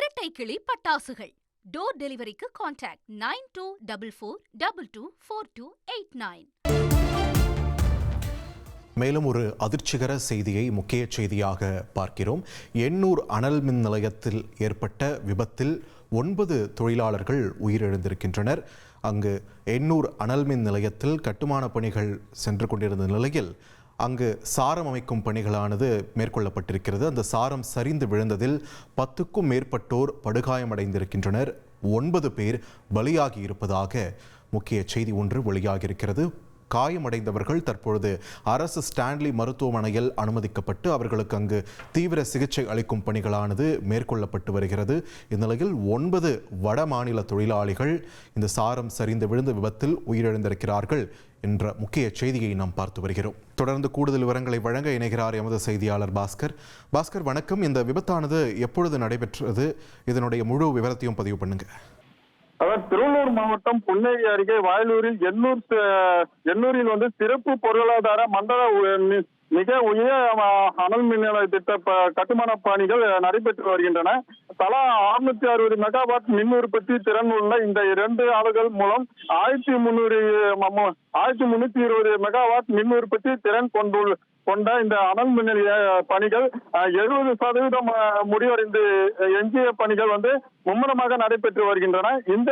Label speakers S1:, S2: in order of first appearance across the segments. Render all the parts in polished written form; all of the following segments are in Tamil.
S1: இரட்டை கிளி பட்டாசுகள் டோர் டெலிவரிக்கு கான்டாக்ட் 9244224289.
S2: மேலும் ஒரு அதிர்ச்சிகர செய்தியை முக்கிய செய்தியாக பார்க்கிறோம். எண்ணூர் அனல் மின் நிலையத்தில் ஏற்பட்ட விபத்தில் 9 தொழிலாளர்கள் உயிரிழந்திருக்கின்றனர். அங்கு எண்ணூர் அனல் மின் நிலையத்தில் கட்டுமான பணிகள் சென்று கொண்டிருந்த நிலையில் அங்கு சாரம் அமைக்கும் பணிகளானது மேற்கொள்ளப்பட்டிருக்கிறது. அந்த சாரம் சரிந்து விழுந்ததில் 10க்கும் மேற்பட்டோர் படுகாயமடைந்திருக்கின்றனர். 9 பேர் பலியாகி இருப்பதாக முக்கிய செய்தி ஒன்று வெளியாகியிருக்கிறது. காயமடைந்தவர்கள் தற்பொழுது அரசு ஸ்டான்லி மருத்துவமனையில் அனுமதிக்கப்பட்டு அவர்களுக்கு அங்கு தீவிர சிகிச்சை அளிக்கும் பணிகளானது மேற்கொள்ளப்பட்டு வருகிறது. இந்நிலையில் 9 வட மாநில தொழிலாளிகள் இந்த சாரம் சரிந்து விழுந்த விபத்தில் உயிரிழந்திருக்கிறார்கள் என்ற முக்கிய செய்தியை நாம் பார்த்து வருகிறோம். தொடர்ந்து கூடுதல் விவரங்களை வழங்க இணைகிறார் எமது செய்தியாளர் பாஸ்கர். வணக்கம். இந்த விபத்தானது எப்பொழுது நடைபெற்றது? இதனுடைய முழு விவரத்தையும் பதிவு பண்ணுங்க.
S3: திருவள்ளூர் மாவட்டம் புன்னேரி அருகே வயலூரில் எண்ணூரில் சிறப்பு பொருளாதார மண்டல மிக உயர் அனல் மின் நிலைய திட்ட கட்டுமான பணிகள் நடைபெற்று வருகின்றன. தலா 660 மெகாவாட் மின் உற்பத்தி திறன் உள்ள இந்த 2 ஆலைகள் மூலம் 1320 மெகாவாட் மின் உற்பத்தி திறன் கொண்ட இந்த அனல் மின் நிலைய பணிகள் 70% முடிவடைந்து எஞ்சிய பணிகள் மும்முரமாக நடைபெற்று வருகின்றன. இந்த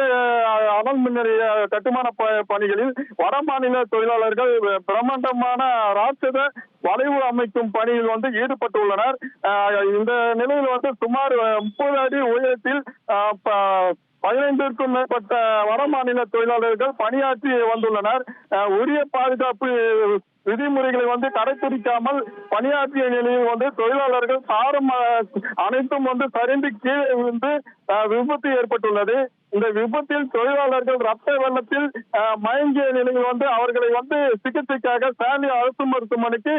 S3: அனல் மின் நிலைய கட்டுமான பணிகளில் வட மாநில தொழிலாளர்கள் பிரம்மாண்டமான ராட்சத வளைவு அமைக்கும் பணியில் ஈடுபட்டுள்ளனர். இந்த நிலையில் சுமார் 30 அடி உயரத்தில் 15க்கும் மேற்பட்ட வட மாநில தொழிலாளர்கள் பணியாற்றி வந்துள்ளனர். உரிய பாதுகாப்பு விதிமுறைகளை கடைபிடிக்காமல் பணியாற்றிய நிலையில் தொழிலாளர்கள் சாரம் அனைத்தும் சரிந்து கீழே விழுந்து விபத்து ஏற்பட்டுள்ளது. இந்த விபத்தில் தொழிலாளர்கள் ரத்த வெள்ளத்தில் மயங்கிய நிலையில் அவர்களை சிகிச்சைக்காக ஸ்டான்லி அரசு மருத்துவமனைக்கு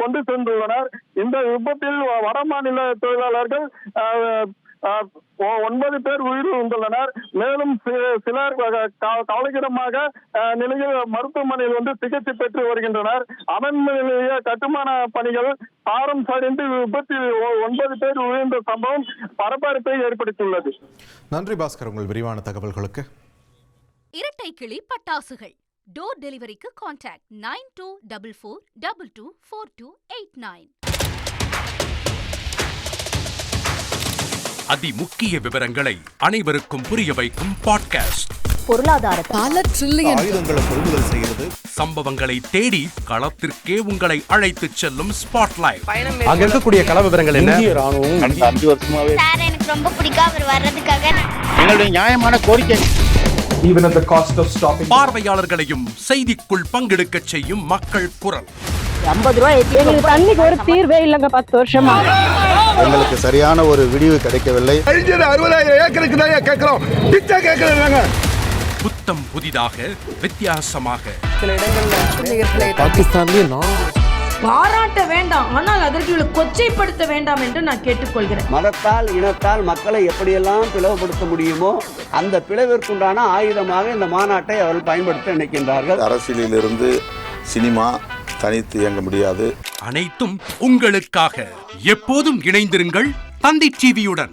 S3: கொண்டு சென்றுள்ளனர். இந்த விபத்தில் வட மாநில தொழிலாளர்கள் 9 பேர் உயிரிழந்துள்ளனர். மேலும் சிலர் கவலைக்கிடமாக நிலையில் மருத்துவமனையில் சிகிச்சை பெற்று வருகின்றனர். அனல் நிலைய கட்டுமான பணிகள் சாரம் சரிந்து விபத்தில் 9 பேர் உயிரிழந்த சம்பவம் பரபரப்பை ஏற்படுத்தியுள்ளது.
S2: நன்றி பாஸ்கர், உங்கள் விரிவான தகவல்களுக்கு.
S1: இரட்டை கிளி பட்டாசுகள் டோர் டெலிவரிக்கு கான்டாக்ட் 9244224289.
S4: அதிமுக்கிய விவரங்களை அனைவருக்கும் புரிய வைக்கும் பாட்காஸ்ட்.
S5: பொருளாதார பல ட்ரில்லியன்
S2: ஆயுதங்களை கொள்முதல் செய்கிறது.
S4: சம்பவங்களை தேடி களத்திற்கே உங்களை அழைத்து செல்லும் ஸ்பாட்லைட்.
S6: அங்க இருக்கக்கூடிய கள விவரங்கள் என்ன?
S7: கடந்த 5 வருஷமாவே
S8: சார் எனக்கு ரொம்ப பிடிக்கும் அவர் வர்றதுக்காக.
S7: எங்களுடைய நியாயமான கோரிக்கை.
S6: Even at the cost of stopping.
S4: பார்வையாளர்களையும் செய்திக்குள் பங்கெடுக்க செய்யும் மக்கள் குரல்.
S5: 50 ரூபாய் எங்களுக்கு தண்ணிக்கு ஒரு தீர்வே இல்லங்க 10 வருஷமா.
S7: எங்களுக்கு சரியான ஒரு விடிவு கிடைக்கவில்லை.
S6: 60,000 ஏக்கருக்கு தான் கேக்குறோம். பிச்சை கேக்குறாங்க.
S4: புத்தம் புதிதாக வித்தியாசமாக
S5: சில இடங்கள்ல
S6: பாகிஸ்தான்லயே
S9: பாராட்ட வேண்டாம், ஆனால் அதற்கு கொச்சைப்படுத்த வேண்டாம் என்று நான் கேட்டுக்கொள்கிறேன்.
S10: மதத்தால் இனத்தால் மக்களை எப்படியெல்லாம் பிளவுபடுத்த முடியுமோ அந்த பிளவிற்குண்டான ஆயுதமாக இந்த மாநாட்டை அவர்கள் பயன்படுத்த நினைக்கின்றார்கள்.
S7: அரசியலிலிருந்து சினிமா தனித்து இயங்க முடியாது.
S4: அனைத்தும் உங்களுக்காக. எப்போதும் இணைந்திருங்கள் தந்தி டிவியுடன்.